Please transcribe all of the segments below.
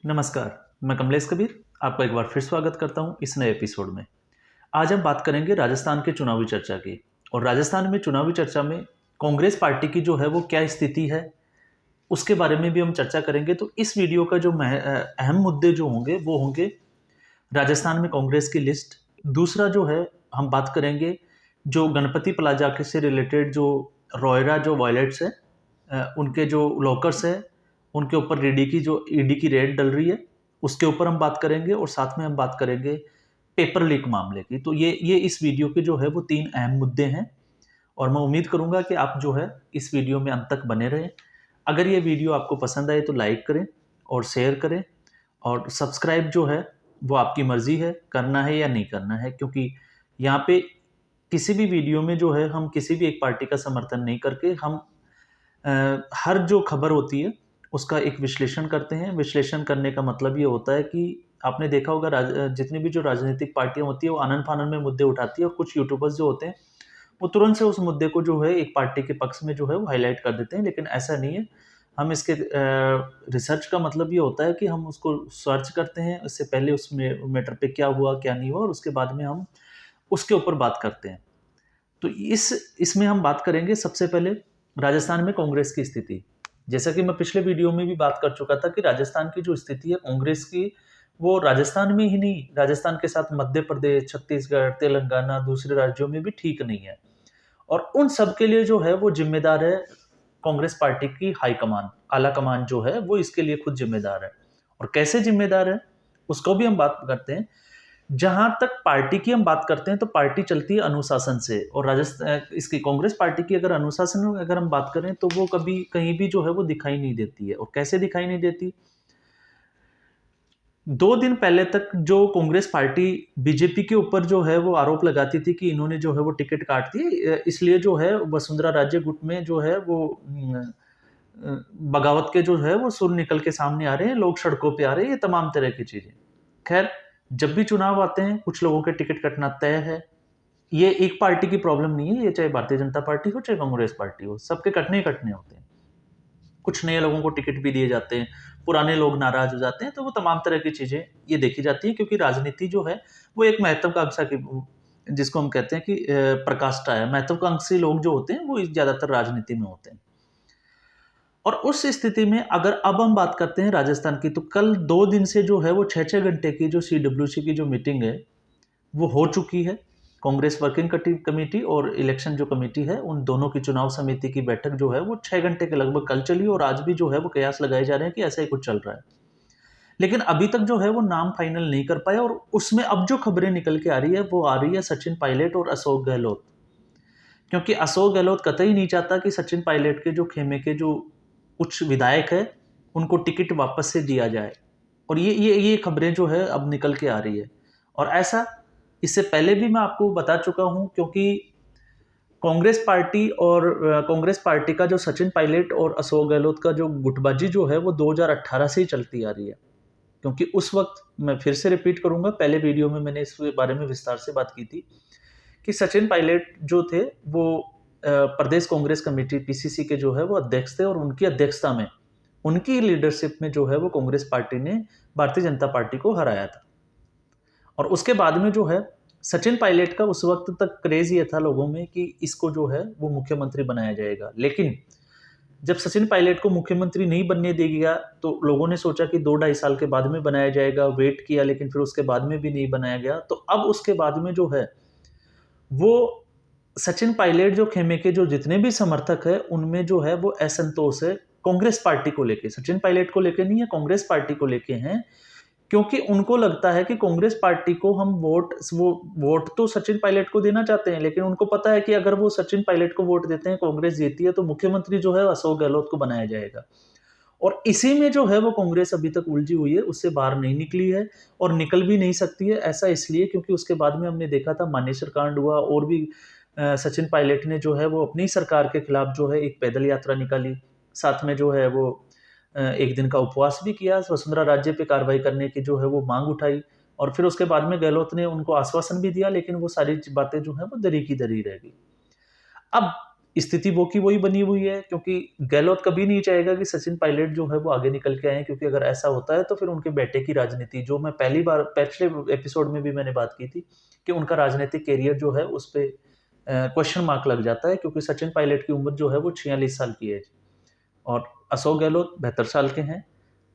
नमस्कार, मैं कमलेश कबीर आपका एक बार फिर स्वागत करता हूं इस नए एपिसोड में। आज हम बात करेंगे राजस्थान के चुनावी चर्चा की। और राजस्थान में चुनावी चर्चा में कांग्रेस पार्टी की जो है वो क्या स्थिति है, उसके बारे में भी हम चर्चा करेंगे। तो इस वीडियो का जो अहम मुद्दे जो होंगे वो होंगे राजस्थान में कांग्रेस की लिस्ट। दूसरा जो है, हम बात करेंगे जो गणपति प्लाजा के से रिलेटेड जो रोयरा जो वॉयलेट्स है, उनके जो लॉकर्स है, उनके ऊपर ईडी की रेड डल रही है, उसके ऊपर हम बात करेंगे। और साथ में हम बात करेंगे पेपर लीक मामले की। तो ये इस वीडियो के जो है वो 3 अहम मुद्दे हैं। और मैं उम्मीद करूंगा कि आप जो है इस वीडियो में अंत तक बने रहें। अगर ये वीडियो आपको पसंद आए तो लाइक करें और शेयर करें। और सब्सक्राइब जो है वो आपकी मर्जी है, करना है या नहीं करना है, क्योंकि यहाँ पे किसी भी वीडियो में जो है हम किसी भी एक पार्टी का समर्थन नहीं करके हम हर जो खबर होती है उसका एक विश्लेषण करते हैं। विश्लेषण करने का मतलब ये होता है कि आपने देखा होगा जितनी भी जो राजनीतिक पार्टियां होती है वो आनन फानन में मुद्दे उठाती है, और कुछ यूट्यूबर्स जो होते हैं वो तुरंत से उस मुद्दे को जो है एक पार्टी के पक्ष में जो है वो हाईलाइट कर देते हैं। लेकिन ऐसा नहीं है। हम इसके रिसर्च का मतलब ये होता है कि हम उसको सर्च करते हैं, इससे पहले उसमें मैटर पे क्या हुआ क्या नहीं हुआ, और उसके बाद में हम उसके ऊपर बात करते हैं। तो इसमें हम बात करेंगे सबसे पहले राजस्थान में कांग्रेस की स्थिति। जैसा कि मैं पिछले वीडियो में भी बात कर चुका था कि राजस्थान की जो स्थिति है कांग्रेस की, वो राजस्थान में ही नहीं, राजस्थान के साथ मध्य प्रदेश, छत्तीसगढ़, तेलंगाना, दूसरे राज्यों में भी ठीक नहीं है। और उन सब के लिए जो है वो जिम्मेदार है कांग्रेस पार्टी की हाईकमान, आला कमान जो है वो इसके लिए खुद जिम्मेदार है। और कैसे जिम्मेदार है उसको भी हम बात करते हैं। जहां तक पार्टी की हम बात करते हैं तो पार्टी चलती है अनुशासन से। और राजस्थान इसकी कांग्रेस पार्टी की अगर अनुशासन में अगर हम बात करें तो वो कभी कहीं भी जो है वो दिखाई नहीं देती है। और कैसे दिखाई नहीं देती? 2 दिन पहले तक जो कांग्रेस पार्टी बीजेपी के ऊपर जो है वो आरोप लगाती थी कि इन्होंने जो है वो टिकट काट दी, इसलिए जो है वसुंधरा राजे गुट में जो है वो बगावत के जो है वो सुर निकल के सामने आ रहे हैं, लोग सड़कों पे आ रहे हैं, ये तमाम तरह की चीजें। खैर, जब भी चुनाव आते हैं कुछ लोगों के टिकट कटना तय है। ये एक पार्टी की प्रॉब्लम नहीं है, ये चाहे भारतीय जनता पार्टी हो चाहे कांग्रेस पार्टी हो, सबके कटने ही कटने होते हैं। कुछ नए लोगों को टिकट भी दिए जाते हैं, पुराने लोग नाराज हो जाते हैं, तो वो तमाम तरह की चीजें ये देखी जाती है। क्योंकि राजनीति जो है वो एक महत्वाकांक्षा की, जिसको हम कहते हैं कि प्रकाष्ठा है। महत्वाकांक्षी लोग जो होते हैं वो ज्यादातर राजनीति में होते हैं। और उस स्थिति में अगर अब हम बात करते हैं राजस्थान की, तो कल 2 दिन से जो है वो 6-6 घंटे की जो CWC की जो मीटिंग है वो हो चुकी है। कांग्रेस वर्किंग कमेटी और इलेक्शन जो कमेटी है, उन दोनों की चुनाव समिति की बैठक जो है वो 6 घंटे के लगभग कल चली। और आज भी जो है वो कयास लगाए जा रहे हैं कि ऐसा ही कुछ चल रहा है। लेकिन अभी तक जो है वो नाम फाइनल नहीं कर पाए। और उसमें अब जो खबरें निकल के आ रही है वो आ रही है सचिन पायलट और अशोक गहलोत। क्योंकि अशोक गहलोत कतई नहीं चाहता कि सचिन पायलट के जो खेमे के जो कुछ विधायक है उनको टिकट वापस से दिया जाए। और ये खबरें जो है अब निकल के आ रही है। और ऐसा इससे पहले भी मैं आपको बता चुका हूं, क्योंकि कांग्रेस पार्टी का जो सचिन पायलट और अशोक गहलोत का जो गुटबाजी जो है वो 2018 से ही चलती आ रही है। क्योंकि उस वक्त, मैं फिर से रिपीट करूंगा, पहले वीडियो में मैंने इस बारे में विस्तार से बात की थी कि सचिन पायलट जो थे वो प्रदेश कांग्रेस कमेटी PCC के जो है वो अध्यक्ष थे। और उनकी अध्यक्षता में, उनकी लीडरशिप में जो है वो कांग्रेस पार्टी ने भारतीय जनता पार्टी को हराया था। और उसके बाद में जो है सचिन पायलट का उस वक्त तक क्रेज ये था लोगों में कि इसको जो है वो मुख्यमंत्री बनाया जाएगा। लेकिन जब सचिन पायलट को मुख्यमंत्री नहीं बनने दिया गया तो लोगों ने सोचा कि 2-2.5 साल के बाद में बनाया जाएगा। वेट किया, लेकिन फिर उसके बाद में भी नहीं बनाया गया। तो अब उसके बाद में जो है वो सचिन पायलट जो खेमे के जो जितने भी समर्थक है उनमें जो है वो असंतोष है कांग्रेस पार्टी को लेके। सचिन पायलट को लेके नहीं है, कांग्रेस पार्टी को लेके हैं। क्योंकि उनको लगता है कि कांग्रेस पार्टी को हम वोट तो सचिन पायलट को देना चाहते हैं, लेकिन उनको पता है कि अगर वो सचिन पायलट को वोट देते हैं, कांग्रेस जीती है, तो मुख्यमंत्री जो है अशोक गहलोत को बनाया जाएगा। और इसी में जो है वो कांग्रेस अभी तक उलझी हुई है, उससे बाहर नहीं निकली है और निकल भी नहीं सकती है। ऐसा इसलिए क्योंकि उसके बाद में हमने देखा था मानेसर कांड हुआ, और भी सचिन पायलट ने जो है वो अपनी सरकार के खिलाफ जो है एक पैदल यात्रा निकाली, साथ में जो है वो एक दिन का उपवास भी किया, वसुंधरा राज्य पे कार्रवाई करने की जो है वो मांग उठाई। और फिर उसके बाद में गहलोत ने उनको आश्वासन भी दिया, लेकिन वो सारी बातें जो है वो दरी की दरी रह गई। अब स्थिति वो की वही बनी हुई है, क्योंकि गहलोत कभी नहीं चाहेगा कि सचिन पायलट जो है वो आगे निकल के आए, क्योंकि अगर ऐसा होता है तो फिर उनके बेटे की राजनीति, जो मैं पहली बार पिछले एपिसोड में भी मैंने बात की थी कि उनका राजनीतिक करियर जो है उस पर क्वेश्चन मार्क लग जाता है, क्योंकि सचिन पायलट की उम्र जो है वो 46 साल की है और अशोक गहलोत 72 साल के हैं।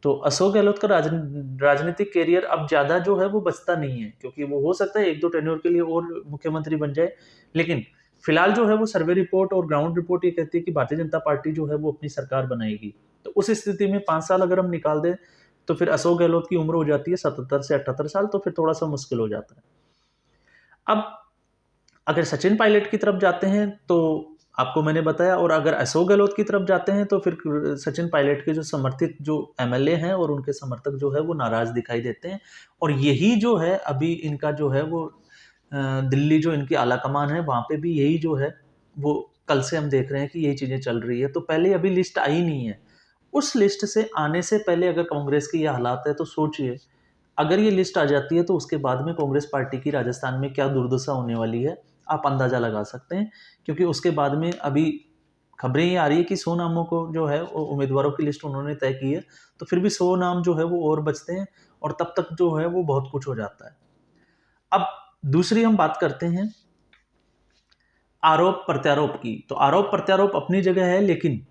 तो अशोक गहलोत का राजनीतिक करियर अब ज़्यादा जो है वो बचता नहीं है, क्योंकि वो हो सकता है एक दो टेन्योर के लिए और मुख्यमंत्री बन जाए, लेकिन फिलहाल जो है वो सर्वे रिपोर्ट और ग्राउंड रिपोर्ट ये कहती है कि भारतीय जनता पार्टी जो है वो अपनी सरकार बनाएगी। तो उस स्थिति में 5 साल अगर हम निकाल दें तो फिर अशोक गहलोत की उम्र हो जाती है 77 से 78 साल, तो फिर थोड़ा सा मुश्किल हो जाता है। अब अगर सचिन पायलट की तरफ जाते हैं तो आपको मैंने बताया, और अगर अशोक गहलोत की तरफ जाते हैं तो फिर सचिन पायलट के जो समर्थित जो एमएलए हैं और उनके समर्थक जो है वो नाराज दिखाई देते हैं। और यही जो है अभी इनका जो है वो दिल्ली जो इनकी आला कमान है वहाँ पे भी यही जो है वो कल से हम देख रहे हैं कि यही चीज़ें चल रही है। तो पहले अभी लिस्ट आई नहीं है, उस लिस्ट से आने से पहले अगर कांग्रेस की यह हालात है तो सोचिए अगर ये लिस्ट आ जाती है तो उसके बाद में कांग्रेस पार्टी की राजस्थान में क्या दुर्दशा होने वाली है आप अंदाजा लगा सकते हैं। क्योंकि उसके बाद में अभी खबरें ये आ रही है कि 100 नामों को जो है वो उम्मीदवारों की लिस्ट उन्होंने तय की है, तो फिर भी 100 नाम जो है वो और बचते हैं और तब तक जो है वो बहुत कुछ हो जाता है। अब दूसरी हम बात करते हैं आरोप प्रत्यारोप की। तो आरोप प्रत्यारोप अपनी जगह है, लेकिन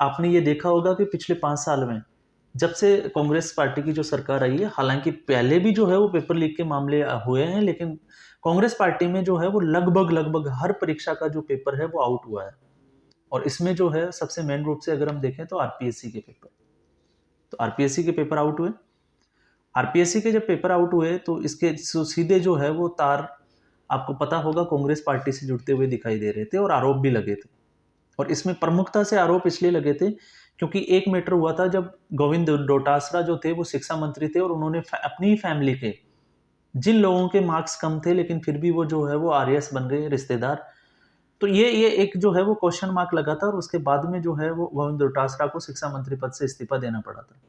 आपने ये देखा होगा कि पिछले 5 साल में जब से कांग्रेस पार्टी की जो सरकार आई है, हालांकि पहले भी जो है वो पेपर लीक के मामले हुए हैं, लेकिन कांग्रेस पार्टी में जो है वो लगभग लगभग हर परीक्षा का जो पेपर है वो आउट हुआ है। और इसमें जो है सबसे मेन रूप से अगर हम देखें तो आरपीएससी के पेपर, तो आरपीएससी के पेपर आउट हुए। आरपीएससी के जब पेपर आउट हुए तो इसके सीधे जो है वो तार आपको पता होगा कांग्रेस पार्टी से जुड़ते हुए दिखाई दे रहे थे और आरोप भी लगे थे। और इसमें प्रमुखता से आरोप इसलिए लगे थे क्योंकि एक मैटर हुआ था जब गोविंद डोटासरा जो थे वो शिक्षा मंत्री थे और उन्होंने अपनी फैमिली के जिन लोगों के मार्क्स कम थे लेकिन फिर भी वो जो है वो आरएस बन गए रिश्तेदार, तो ये एक जो है वो क्वेश्चन मार्क लगा था और उसके बाद में जो है वो गोविंद डोटासरा को शिक्षा मंत्री पद से इस्तीफा देना पड़ा था।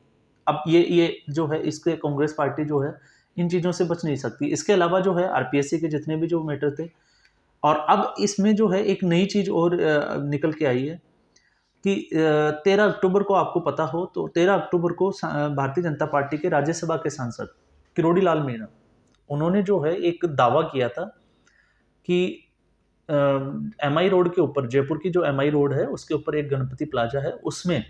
अब ये जो है इसके कांग्रेस पार्टी जो है इन चीज़ों से बच नहीं सकती। इसके अलावा जो है आरपीएससी के जितने भी जो मैटर थे, और अब इसमें जो है एक नई चीज़ और निकल के आई है कि 13 अक्टूबर को आपको पता हो तो 13 अक्टूबर को भारतीय जनता पार्टी के राज्यसभा के सांसद किरोड़ी लाल मीणा उन्होंने जो है एक दावा किया था कि एमआई रोड के ऊपर, जयपुर की जो एमआई रोड है उसके ऊपर एक गणपति प्लाजा है, उसमें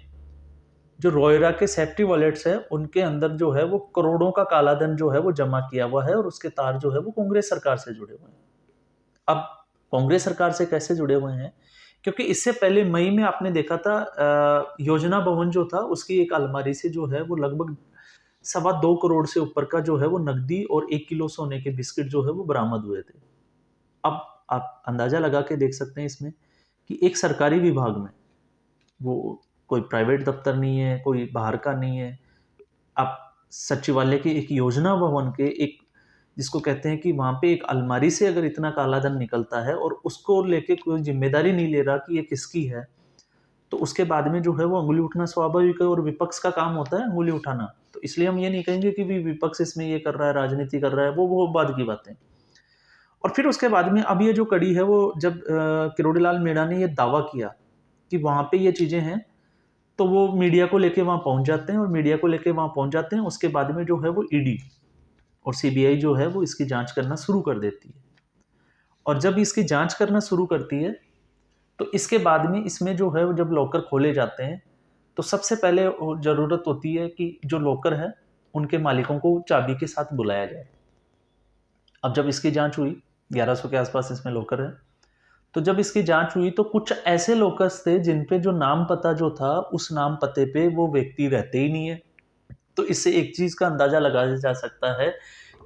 जो रोयरा के सेफ्टी वॉलेट्स है उनके अंदर जो है वो करोड़ों का काला धन जो है वो जमा किया हुआ है और उसके तार जो है वो कांग्रेस सरकार से जुड़े हुए हैं। अब कांग्रेस सरकार से कैसे जुड़े हुए हैं, क्योंकि इससे पहले मई में आपने देखा था योजना भवन जो था उसकी एक अलमारी से जो है वो लगभग 2.25 करोड़ से ऊपर का जो है वो नकदी और 1 किलो सोने के बिस्किट जो है वो बरामद हुए थे। अब आप अंदाजा लगा के देख सकते हैं इसमें कि एक सरकारी विभाग में, वो कोई प्राइवेट दफ्तर नहीं है, कोई बाहर का नहीं है, आप सचिवालय के एक योजना भवन के एक जिसको कहते हैं कि वहाँ पे एक अलमारी से अगर इतना काला धन निकलता है और उसको लेके कोई जिम्मेदारी नहीं ले रहा कि ये किसकी है, तो उसके बाद में जो है वो अंगुली उठना स्वाभाविक है और विपक्ष का काम होता है अंगुली उठाना। तो इसलिए हम ये नहीं कहेंगे कि भी विपक्ष इसमें ये कर रहा है, राजनीति कर रहा है, वो बाद की बातें। और फिर उसके बाद में अब ये जो कड़ी है वो जब किरोड़ी लाल मीणा ने ये दावा किया कि वहाँ पे ये चीज़ें हैं, तो वो मीडिया को लेके वहाँ पहुँच जाते हैं और मीडिया को लेके वहाँ पहुँच जाते हैं। उसके बाद में जो है वो ईडी और सीबीआई जो है वो इसकी जांच करना शुरू कर देती है। और जब इसकी जांच करना शुरू करती है तो इसके बाद में इसमें जो है वो जब लॉकर खोले जाते हैं तो सबसे पहले ज़रूरत होती है कि जो लॉकर है उनके मालिकों को चाबी के साथ बुलाया जाए। अब जब इसकी जांच हुई, 1100 के आसपास इसमें लॉकर है, तो जब इसकी जांच हुई तो कुछ ऐसे लॉकर्स थे जिन पे जो नाम पता जो था उस नाम पते पे वो व्यक्ति रहते ही नहीं है। तो इससे एक चीज़ का अंदाज़ा लगाया जा सकता है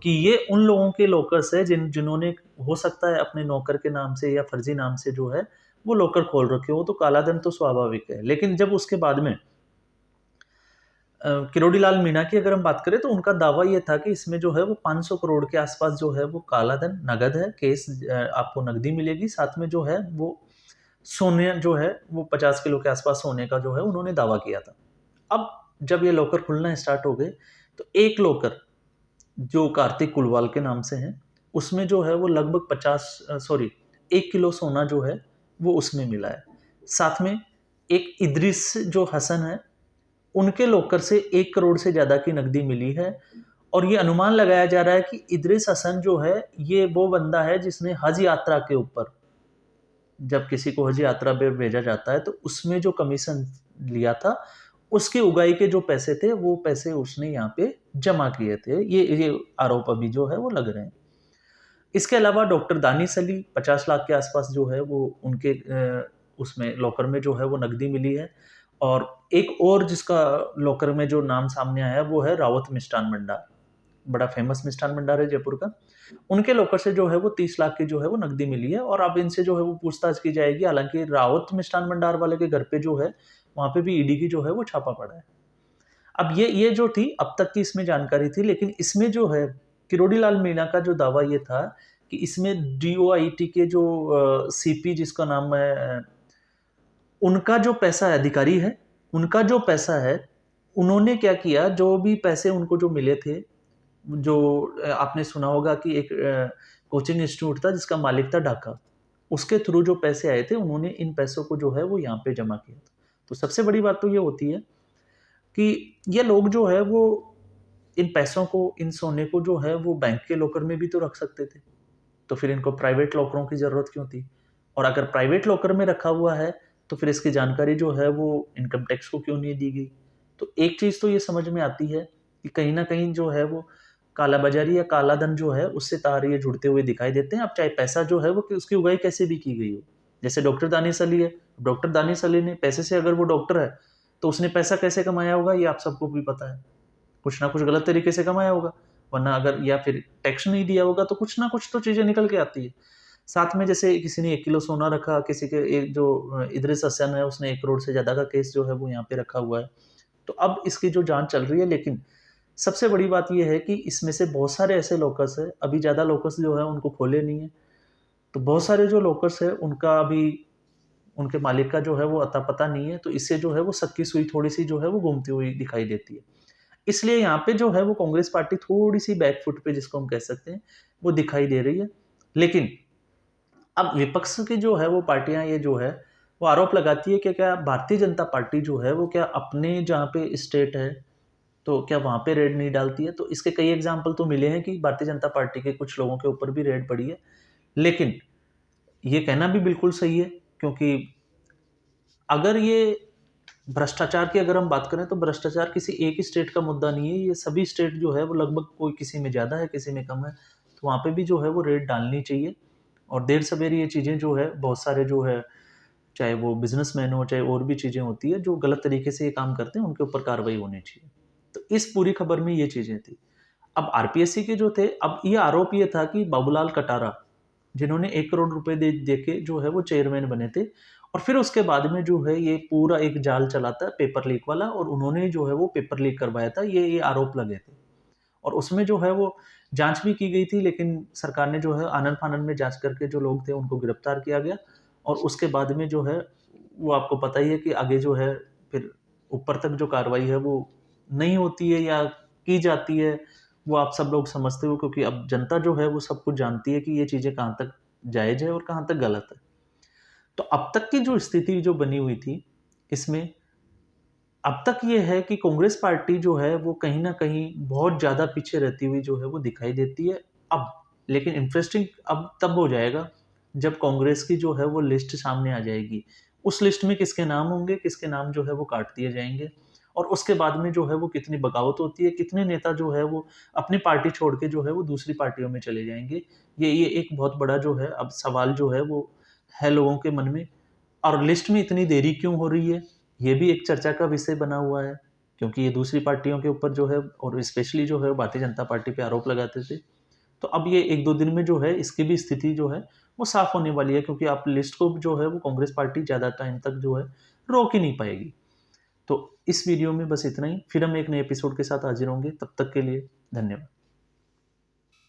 कि ये उन लोगों के लॉकर्स है जिन्होंने हो सकता है अपने नौकर के नाम से या फर्जी नाम से जो है वो लॉकर खोल रखे हो। तो काला धन तो स्वाभाविक है, लेकिन जब उसके बाद में किरोड़ी लाल मीणा की अगर हम बात करें तो उनका दावा ये था कि इसमें जो है वो 500 करोड़ के आसपास जो है वो काला धन नगद है, केस आपको नकदी मिलेगी, साथ में जो है वो सोने जो है वो 50 किलो के आसपास सोने का जो है उन्होंने दावा किया था। अब जब ये लॉकर खुलना स्टार्ट हो गए तो एक लॉकर जो कार्तिक कुलवाल के नाम से है उसमें जो है वो लगभग 1 किलो सोना जो है वो उसमें मिला है। साथ में एक इद्रिस जो हसन है, उनके लॉकर से 1 करोड़ से ज़्यादा की नकदी मिली है। और ये अनुमान लगाया जा रहा है कि इद्रिस हसन जो है, ये वो बंदा है जिसने हज यात्रा के ऊपर, जब किसी को हज यात्रा पे भेजा जाता है तो उसमें जो कमीशन लिया था, उसकी उगाही के जो पैसे थे वो पैसे उसने यहाँ पे जमा किए थे। ये आरोप अभी जो है वो लग रहे हैं। इसके अलावा डॉक्टर दानिश अली 50 लाख के आसपास जो है वो उनके उसमें लॉकर में जो है वो नकदी मिली है। और एक और जिसका लॉकर में जो नाम सामने आया वो है रावत मिष्ठान भंडार, बड़ा फेमस मिष्ठान भंडार है जयपुर का। उनके लॉकर से जो है वो 30 लाख की जो है वो नकदी मिली है और अब इनसे जो है वो पूछताछ की जाएगी। हालांकि रावत मिष्ठान भंडार वाले के घर पे जो है वहां पे भी ईडी की जो है वो छापा पड़ा है। अब ये जो थी अब तक की इसमें जानकारी थी, लेकिन इसमें जो है किरोड़ी लाल मीणा का जो दावा ये था कि इसमें डीओआईटी के जो सीपी जिसका नाम है, उनका जो पैसा है, अधिकारी है, उनका जो पैसा है, उन्होंने क्या किया, जो भी पैसे उनको जो मिले थे, जो आपने सुना होगा कि एक कोचिंग इंस्टीट्यूट था जिसका मालिक था ढाका, उसके थ्रू जो पैसे आए थे उन्होंने इन पैसों को जो है वो यहाँ पे जमा किया था। तो सबसे बड़ी बात तो ये होती है कि ये लोग जो है वो इन पैसों को, इन सोने को जो है वो बैंक के लॉकर में भी तो रख सकते थे, तो फिर इनको प्राइवेट लॉकरों की ज़रूरत क्यों थी? और अगर प्राइवेट लॉकर में रखा हुआ है तो फिर इसकी जानकारी जो है वो इनकम टैक्स को क्यों नहीं दी गई? तो एक चीज़ तो ये समझ में आती है कि कहीं न कहीं जो है वो कालाबाज़ारी या काला धन जो है उससे तार ये जुड़ते हुए दिखाई देते हैं। अब चाहे पैसा जो है वो कि उसकी उगाही कैसे भी की गई हो। जैसे डॉक्टर दानिश अली है, डॉक्टर दानिश अली ने पैसे से, अगर वो डॉक्टर है, तो उसने पैसा कैसे कमाया होगा ये आप सबको भी पता है। कुछ ना कुछ गलत तरीके से कमाया होगा, वरना अगर या फिर टैक्स नहीं दिया होगा तो कुछ ना कुछ तो चीज़ें निकल के आती है। साथ में जैसे किसी ने 1 किलो सोना रखा, किसी के एक जो इदरिस हसन है उसने 1 करोड़ से ज़्यादा का केस जो है वो यहाँ पे रखा हुआ है। तो अब इसकी जो जाँच चल रही है, लेकिन सबसे बड़ी बात ये है कि इसमें से बहुत सारे ऐसे लॉकर्स हैं, अभी ज़्यादा लॉकर्स जो है उनको खोले नहीं है। तो बहुत सारे जो लॉकर्स हैं उनका अभी उनके मालिक का जो है वो अता-पता नहीं है, तो इससे जो है वो शक की सुई थोड़ी-सी जो है वो घूमती हुई दिखाई देती है। इसलिए यहाँ पे जो है वो कांग्रेस पार्टी थोड़ी-सी बैक फुट पे, जिसको हम कह सकते हैं, वो दिखाई दे रही है। लेकिन अब विपक्ष की जो है वो पार्टियाँ ये जो है, वो आरोप लगाती है कि क्या भारतीय जनता पार्टी जो है वो क्या अपने जहाँ पे स्टेट है, तो क्या वहाँ पे रेड नहीं डालती है? तो इसके कई एग्ज़ाम्पल तो मिले हैं कि भारतीय जनता पार्टी के कुछ लोगों के ऊपर भी रेड पड़ी है। लेकिन ये कहना भी बिल्कुल सही है, क्योंकि अगर ये भ्रष्टाचार की अगर हम बात करें तो भ्रष्टाचार किसी एक ही स्टेट का मुद्दा नहीं है, ये सभी स्टेट जो है वो लगभग, कोई किसी में ज़्यादा है, किसी में कम है। तो वहाँ पे भी जो है वो रेड डालनी चाहिए और देर सवेरे ये चीज़ें जो है, बहुत सारे जो है, चाहे वो बिज़नेसमैन हो, चाहे और भी चीज़ें होती है, जो गलत तरीके से ये काम करते हैं, उनके ऊपर कार्रवाई होनी चाहिए। तो इस पूरी खबर में ये चीज़ें थी। अब आरपीएससी के जो थे, अब ये आरोप ये था कि बाबूलाल कटारा, जिन्होंने 1 करोड़ रुपए दे के जो है वो चेयरमैन बने थे, और फिर उसके बाद में जो है ये पूरा एक जाल चला था पेपर लीक वाला, और उन्होंने जो है वो पेपर लीक करवाया था, ये आरोप लगे थे। और उसमें जो है वो जाँच भी की गई थी, लेकिन सरकार ने जो है आनन-फानन में जाँच करके जो लोग थे उनको गिरफ्तार किया गया, और उसके बाद में जो है वो आपको पता ही है कि आगे जो है फिर ऊपर तक जो कार्रवाई है वो नहीं होती है या की जाती है, वो आप सब लोग समझते हो, क्योंकि अब जनता जो है वो सब कुछ जानती है कि ये चीज़ें कहाँ तक जायज़ है और कहाँ तक गलत है। तो अब तक की जो स्थिति जो बनी हुई थी, इसमें अब तक ये है कि कांग्रेस पार्टी जो है वो कहीं न कहीं बहुत ज़्यादा पीछे रहती हुई जो है वो दिखाई देती है अब। लेकिन इंटरेस्टिंग अब तब हो जाएगा जब कांग्रेस की जो है वो लिस्ट सामने आ जाएगी। उस लिस्ट में किसके नाम होंगे, किसके नाम जो है वो काट दिए जाएँगे, और उसके बाद में जो है वो कितनी बगावत होती है, कितने नेता जो है वो अपनी पार्टी छोड़ के जो है वो दूसरी पार्टियों में चले जाएँगे। ये एक बहुत बड़ा जो है अब सवाल जो है वो है लोगों के मन में। और लिस्ट में इतनी देरी क्यों हो रही है, ये भी एक चर्चा का विषय बना हुआ है, क्योंकि ये दूसरी पार्टियों के ऊपर जो है, और स्पेशली जो है भारतीय जनता पार्टी पे आरोप लगाते थे। तो अब ये 1-2 दिन में जो है इसकी भी स्थिति जो है वो साफ होने वाली है, क्योंकि आप लिस्ट को जो है वो कांग्रेस पार्टी ज़्यादा टाइम तक जो है रोक ही नहीं पाएगी। तो इस वीडियो में बस इतना ही, फिर हम एक नए एपिसोड के साथ हाजिर होंगे, तब तक के लिए धन्यवाद।